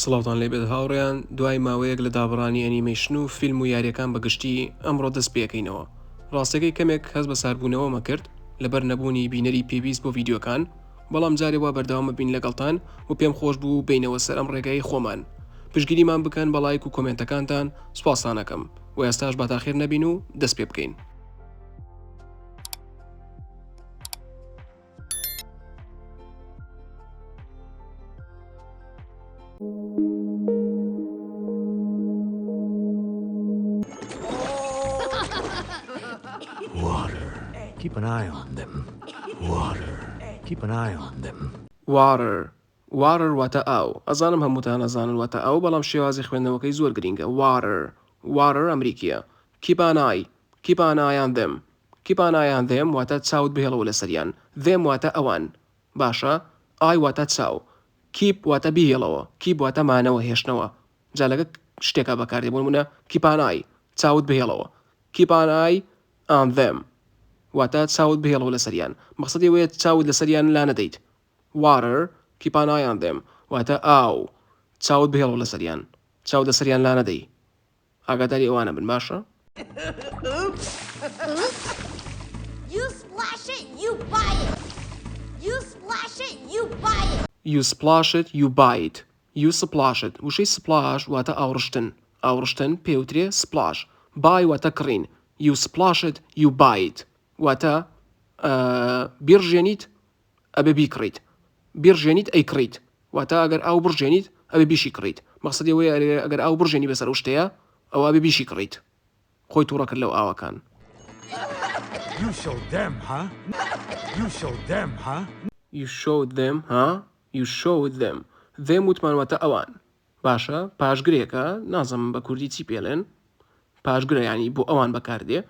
سڵاوتان لێبێت هاوڕێیان دوای ماوەیەک لە دابڕانی ئەنیمەیشن و فیلم و یاریەکان بەگشتی ئەمڕۆ دەست پێکەینەوە. ڕاستەکەی کەمێک هەز بە ساربوونەوەمە کرد لەبەر نەبوونی بینەری پێویست بۆ ڤیددیۆکان، بەڵام جارێ وا بەردەوامە بین لەگەڵتان و پێم خۆش بوو بینەوە سەر ئەم ڕێگای خۆمان. پشگیریمان بکەن بە لایک و کۆمنتەکانتان سوپاسانەکەم و ئێستاش بەتاخیر نەبین و دەست پێ بکەین. Water. Keep an eye on them. Water. Keep an eye on them. Water واتە ئاو. ئەزانم هەمووتان ئەزانن واتە ئاو، بەڵام شێوازی خوێندنەوەکەی زۆر گرینگە. Water ئەمریکیە. Keep an eye on them. Keep an eye on them واتە چاوت بهێڵەوە لەسەریان. them واتە ئەوان. باشە. I واتە چاو. keep واتە بهێڵەوە. keep واتە مانەوە هێشتنەوە. جا لەگە شتێکە بەکاردێ بۆ نمونە keep an eye چاوت بهێڵەوە. keep an eye on them واتە چاوت بهێڵەوە لەسەریان. مەقسەدی وەیە چاوت لەسەریان لا نەدەیت. water keep an eye on them واتە ئاو چاوت بهێڵەوە لەسەریان. چاوت لەسەریان لا نەدەی. ئاگاداری ئەوانە بن باشە؟ You splash it, you buy it. You splash it, you buy it. You splash it, you buy it. You splash it. وشەی splash واتە ئاوڕشتن. ئاوڕشتن پێوترێ splash. buy واتە کڕین. You splash it, you buy it. واتە بیرژێنیت ئەبێ بیکڕیت. بیرژێنیت ئەی کڕیت. واتە ئەگەر ئاو بڕژێنیت ئەبێ بیشی کڕیت. مەقسەدی ئەوەیە ئەگەر ئاو بڕژێنی بەسەر شتەیە ئەوە ئەبێ بیشی کڕیت. خۆی تووڕە کرد لەو ئاوەکان. You showed them, huh? You showed them, huh? You showed them, huh? You showed them. them وتمان واتە ئەوان. باشە پاشگرێکە نازەم بە کوردی چی پێڵێن. پاشگرە یعنی بۆ ئەوان بەکاردێ.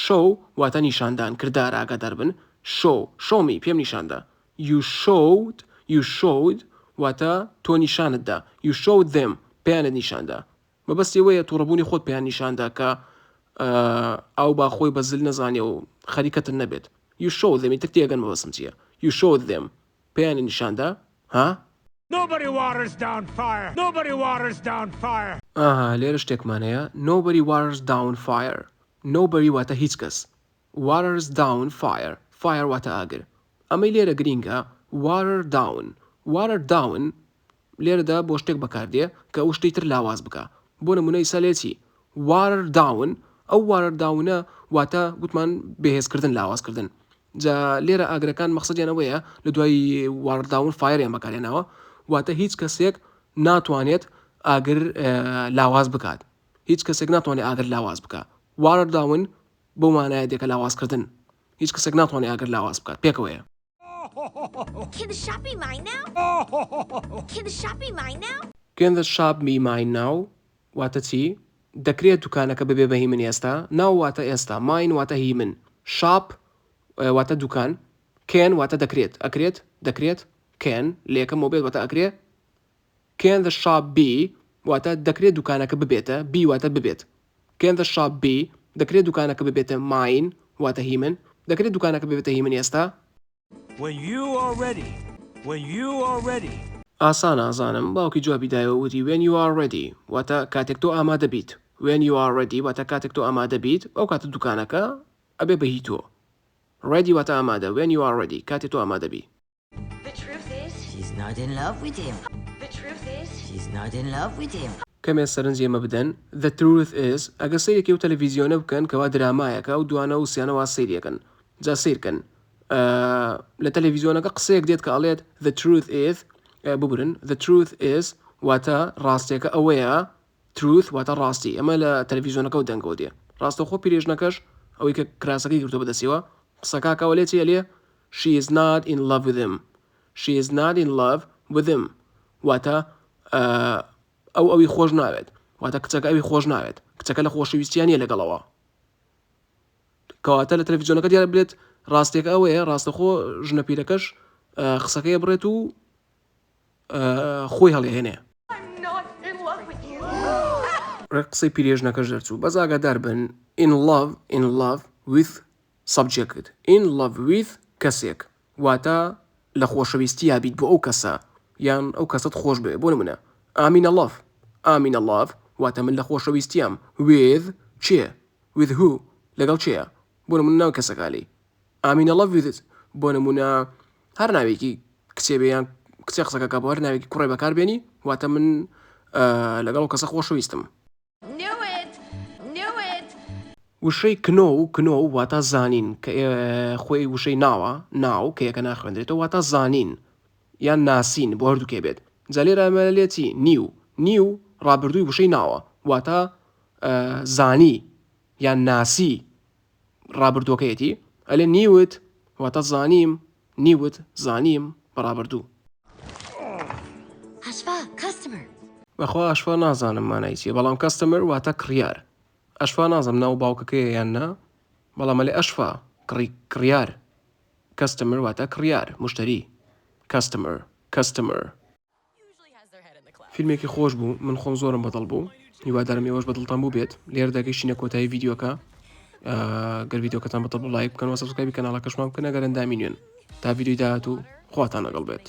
show واتە نیشاندان کردار ئاگادار بن. show me پێم نیشاندا. you showed واتە تۆ نیشانتدا. you showed them پێیانت نیشاندا. مەبەستی وەیە تووڕەبوونی خۆت پێیان نیشاندا کە ئەو با خۆی بەزل نەزانێ و خەریکەتن نەبێت. you showed them تر تێگەن مەبەسم چییە. you showed them پێیان نیشاندا. ها؟ Nobody waters down fire. Nobody waters down fire. لێرە شتێکمان هەیە. nobody waters down fire. nobody واتە هیچ کەس. waters down fire. fire واتە ئاگر. ئەمەی لێرە گرینگە water down لێرەدا بۆ شتێک بەکاردێ کە ئەو شتەی تر لاواز بکە. بۆ نمونەی سەلێتی water down ئەو water downە واتە گوتمان بەهێزکردن لاوازکردن. جا لێرە ئاگرەکان مەقسەدیان ئەوەیە لە دوای water down فایریان بەکارێنەوە واتە هیچ کەسێک ناتوانێت ئاگر لاواز بکات. هیچ کەسێک ناتوانێت ئاگر لاواز بکات. water down بۆ مانایە دێکە لاوازکردن. هیچ کەسێک ناتوانێت ئاگر لاواز بکات. پێکەوەیە. Can the shop be mine now? Can the shop be mine now? Can the shop be mine now? واتە چی؟ دەکرێت دوکانەکە ببێ بە هی من ئێستا. now واتە ئێستا. mine واتە هی من. shop واتە دوکان. can واتە دەکرێت. ئەکرێت دەکرێت. can لێکەم بێت واتە ئەکرێت. can the shop be واتە دەکرێت دوکانەکە ببێتە. be واتە ببێت. can the shop be دەکرێت دوکانەکە ببێتە mine واتە هی من. دەکرێت دوکانەکە ببێتە هی من ئێستا. When you are ready. When you are ready. ئاسان ئازانم باوکی جوابی دایەوە وتی when you are ready واتە کاتێک تۆ ئامادە بیت. when you are ready واتە کاتێک تۆ ئامادە بیت ئەو کاتە دوکانەکە ئەبێ بەهی تۆ. ready واتە ئامادە. when you are ready کاتێک تۆ ئامادە بی. The truth is, She's not in love with him. the truth is, She's not in love with him. کەمێ سەرنجێمە بدەن. the truth is ئەگە سەیرێکی و تەلەڤیزیۆنە بکەن کەوا درامایەکە و دوانە و سیانەوە سەیرەکەن. جا سیرکەن. لە تەلەڤیزیۆنەکە قسەیەک دێت کە ئەڵێت the truth is ببرن. the truth is واتە ڕاستیەکە ئەوەیە. truth واتە ڕاستی. ئەمە لە تەلەڤیزیۆنەکە و دەنگەوە دێ. ڕاستەخۆ پیرێژنەکەش ئەوەی کە کراسەکەی گرتووە بەدەستیەوە قسەکاکەوە لێ چیە لێ she is not in love with him. she is not in love with him واتە ئەوی خۆش ناوێت. واتە کچەکە ئەوی خۆش ناوێت. کچەکە لە خۆشەویستیان نیە لەگەڵەوە. کەواتە لە تەلەڤیزیۆنەکە دیارە بێت ڕاستێکە ئەوەیە ڕاستەخۆ ژنە پیرەکەش قسەکەی بڕێت و خۆی هەڵێهێنێ. I'm not in love with you. قسەی پیرێژنەکەش دەرچوو. بەس ئاگادار بن in love with subject. in love with کەسێک واتە لە خۆشەویستی یابیت بۆ ئەو کەسە یان ئەو کەسەت خۆش بێ. بۆ نمونە I'm in love. I'm in love واتە من لە خۆشەویستیام with چێ with who لەگەڵ چێە بۆ نمونە ناو کەسەکالی I'm in love with it بۆ نمونە هەر ناوێکی کچێبیان کچێ قسەکە بۆ هەر ناوێکی کوڕی بەکاربێنی واتە من لەگەڵ کەسە خۆشەویستم. Knew it! Knew it! وشەی کنۆ واتە زانین کە خۆی وشەی ناو کە یەکە ناخوێندرێتەوە واتە زانین یان ناسین بۆ هەردووکێ بێت جا لێرە ئەمەلێتی نیو ڕابردووی وشەی ناوە واتە زانی یان ناسی ڕابردووەکەیەتی ئەلێ نیوت واتە زانیم نیوت زانیم بەڕابردوو. Ashfa, customer. بەخوا ئەشفا نازانم مانایچیە بەڵام کەستەمەر واتە کڕیار ئەشفا نازم ناو باوکەکەیە یان نا بەڵام ئەلێ ئەشفا کڕیار کەستەمەر واتە کڕیار مشتری کەستەمەر. فیلمێکی خۆش بوو من خۆم زۆرم بەدڵ بوو هیوادارم ئێوەش بەدڵتان بوو بێت لێرە دەگەیشتینە کۆتایی ڤیدیۆکە گەر ڤیدیۆکەتان بەدڵ بوو لایک بکەن و سەبسکرایبی کەناڵەکەشمان بکەن ئەگەر ئەندامی نوێن تا ڤیدیۆی داهاتوو خواتان لەگەڵ بێت.